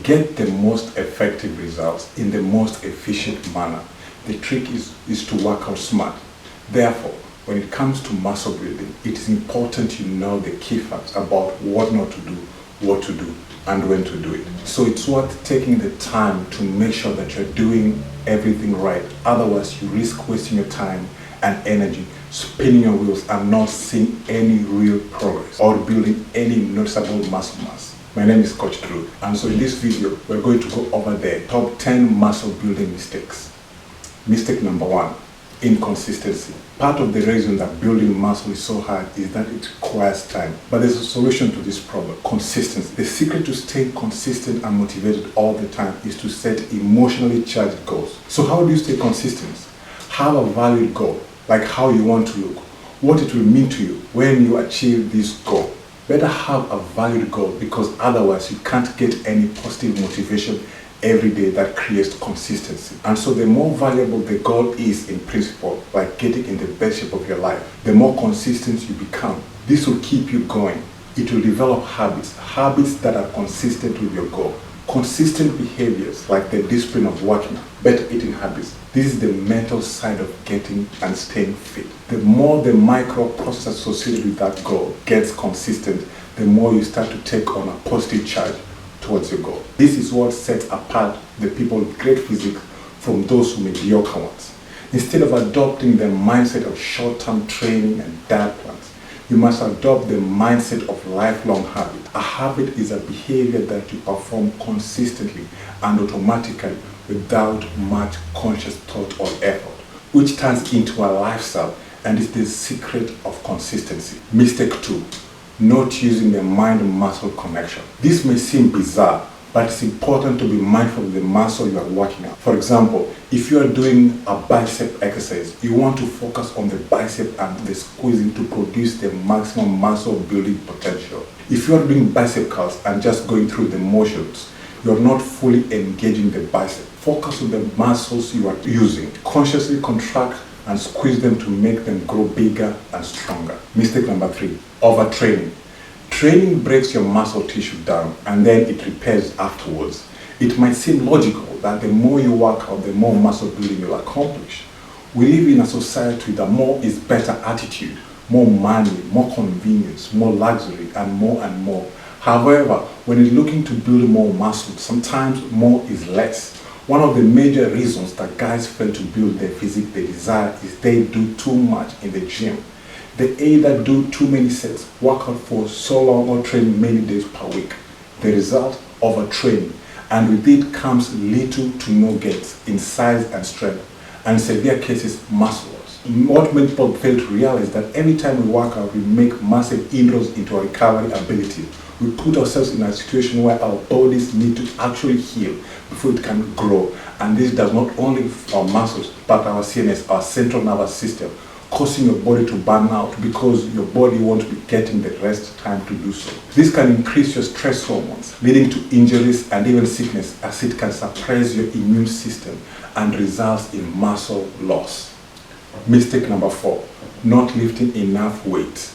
get the most effective results in the most efficient manner, the trick is to work out smart. Therefore, when it comes to muscle building, it is important you know the key facts about what not to do, what to do, and when to do it. So it's worth taking the time to make sure that you're doing everything right. Otherwise, you risk wasting your time and energy spinning your wheels and not seeing any real progress or building any noticeable muscle mass. My name is Coach Drew, and so in this video, we're going to go over the top 10 muscle building mistakes. Mistake number 1, inconsistency. Part of the reason that building muscle is so hard is that it requires time. But there's a solution to this problem: consistency. The secret to staying consistent and motivated all the time is to set emotionally charged goals. So how do you stay consistent? Have a valid goal, like how you want to look, what it will mean to you when you achieve this goal. Better have a valid goal, because otherwise you can't get any positive motivation every day that creates consistency. And so the more valuable the goal is in principle, like getting in the best shape of your life, the more consistent you become. This will keep you going. It will develop habits that are consistent with your goal. Consistent behaviors like the discipline of working, better eating habits. This is the mental side of getting and staying fit. The more the micro process associated with that goal gets consistent, the more you start to take on a positive charge towards your goal. This is what sets apart the people with great physique from those who mediocre ones. Instead of adopting the mindset of short-term training and diet plans, you must adopt the mindset of lifelong habit. A habit is a behavior that you perform consistently and automatically without much conscious thought or effort, which turns into a lifestyle and is the secret of consistency. Mistake 2, not using the mind-muscle connection. This may seem bizarre, but it's important to be mindful of the muscle you are working out. For example, if you are doing a bicep exercise, you want to focus on the bicep and the squeezing to produce the maximum muscle building potential. If you are doing bicep curls and just going through the motions, you are not fully engaging the bicep. Focus on the muscles you are using. Consciously contract and squeeze them to make them grow bigger and stronger. Mistake number 3, overtraining. Training breaks your muscle tissue down and then it repairs afterwards. It might seem logical that the more you work out, the more muscle building you'll accomplish. We live in a society with a more is better attitude, more money, more convenience, more luxury, and more. However, when you're looking to build more muscle, sometimes more is less. One of the major reasons that guys fail to build the physique they desire is they do too much in the gym. They either do too many sets, work out for so long, or train many days per week. The result, overtraining, and with it comes little to no gains in size and strength, and in severe cases, muscle loss. What many people fail to realize is that every time we work out, we make massive inroads into our recovery ability. We put ourselves in a situation where our bodies need to actually heal before it can grow. And this does not only our muscles, but our CNS, our central nervous system, causing your body to burn out because your body won't be getting the rest time to do so. This can increase your stress hormones, leading to injuries and even sickness, as it can suppress your immune system and results in muscle loss. Mistake number 4, not lifting enough weight.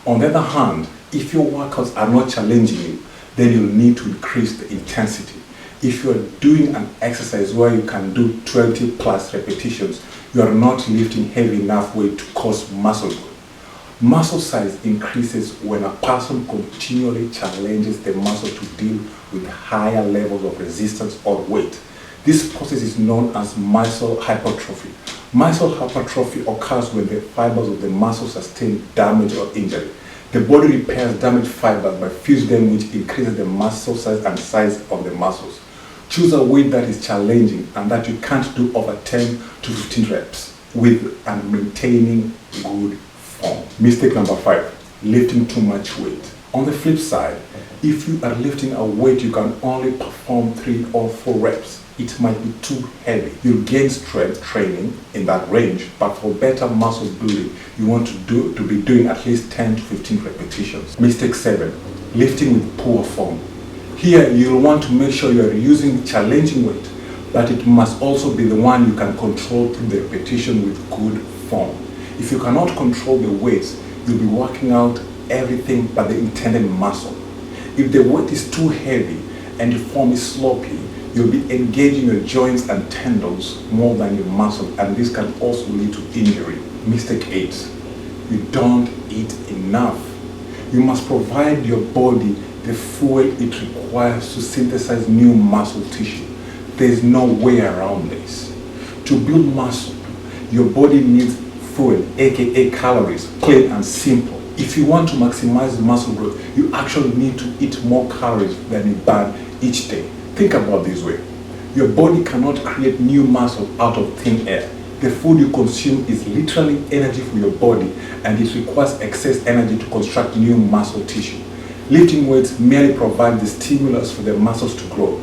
On the other hand, if your workouts are not challenging you, then you'll need to increase the intensity. If you're doing an exercise where you can do 20 plus repetitions, you are not lifting heavy enough weight to cause muscle growth. Muscle size increases when a person continually challenges the muscle to deal with higher levels of resistance or weight. This process is known as muscle hypertrophy. Muscle hypertrophy occurs when the fibers of the muscle sustain damage or injury. The body repairs damaged fibers by fusing them, which increases the muscle size and size of the muscles. Choose a weight that is challenging and that you can't do over 10 to 15 reps with and maintaining good form. Mistake number 5, lifting too much weight. On the flip side, if you are lifting a weight you can only perform 3 or 4 reps, it might be too heavy. You'll gain strength training in that range, but for better muscle building, you want to be doing at least 10 to 15 repetitions. Mistake 7, lifting with poor form. Here, you'll want to make sure you are using challenging weight, but it must also be the one you can control through the repetition with good form. If you cannot control the weights, you'll be working out everything but the intended muscle. If the weight is too heavy and your form is sloppy, you'll be engaging your joints and tendons more than your muscle, and this can also lead to injury. Mistake 8, you don't eat enough. You must provide your body the fuel it requires to synthesize new muscle tissue. There's no way around this. To build muscle, your body needs fuel, aka calories, plain and simple. If you want to maximize muscle growth, you actually need to eat more calories than you burn each day. Think about this way. Your body cannot create new muscle out of thin air. The food you consume is literally energy for your body, and it requires excess energy to construct new muscle tissue. Lifting weights merely provide the stimulus for the muscles to grow.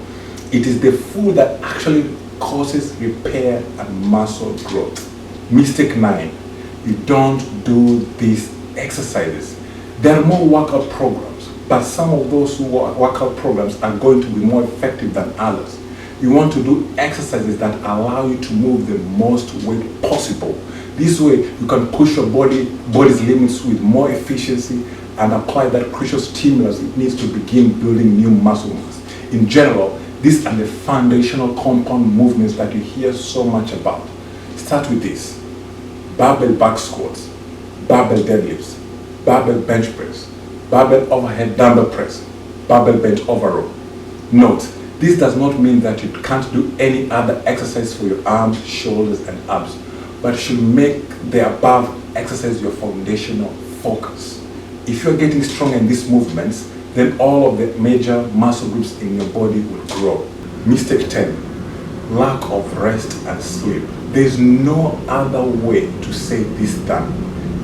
It is the food that actually causes repair and muscle growth. Mistake 9, you don't do these exercises. There are more workout programs, but some of those workout programs are going to be more effective than others. You want to do exercises that allow you to move the most weight possible. This way, you can push your body's limits with more efficiency and apply that crucial stimulus it needs to begin building new muscle mass. In general, these are the foundational compound movements that you hear so much about. Start with this: barbell back squats, barbell deadlifts, barbell bench press, barbell overhead dumbbell press, barbell bench over row. Note, this does not mean that you can't do any other exercise for your arms, shoulders, and abs, but you should make the above exercise your foundational focus. If you're getting strong in these movements, then all of the major muscle groups in your body will grow. Mistake 10, lack of rest and sleep. There's no other way to say this than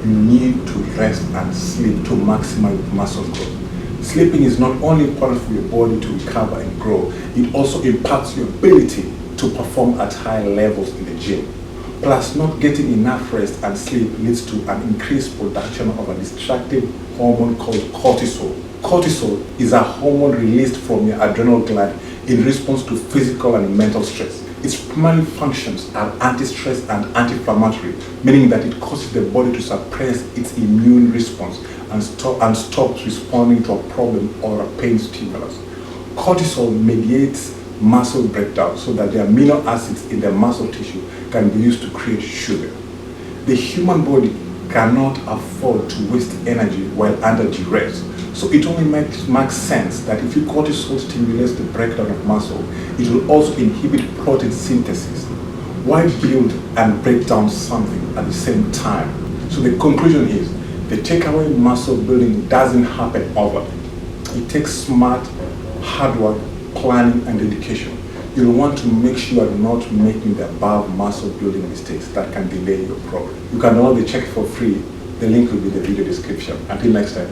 you need to rest and sleep to maximize muscle growth. Sleeping is not only important for your body to recover and grow, it also impacts your ability to perform at high levels in the gym. Plus, not getting enough rest and sleep leads to an increased production of a destructive hormone called cortisol. Cortisol is a hormone released from your adrenal gland in response to physical and mental stress. Its primary functions are anti-stress and anti-inflammatory, meaning that it causes the body to suppress its immune response and stops responding to a problem or a pain stimulus. Cortisol mediates muscle breakdown so that the amino acids in the muscle tissue can be used to create sugar. The human body cannot afford to waste energy while under duress, so it only makes sense that if your cortisol stimulates the breakdown of muscle, it will also inhibit protein synthesis. Why build and break down something at the same time? So the conclusion is, the takeaway: muscle building doesn't happen overnight. It takes smart, hard work, planning, and dedication. You'll want to make sure you're not making the above muscle building mistakes that can delay your progress. You can download the check for free. The link will be in the video description. Until next time.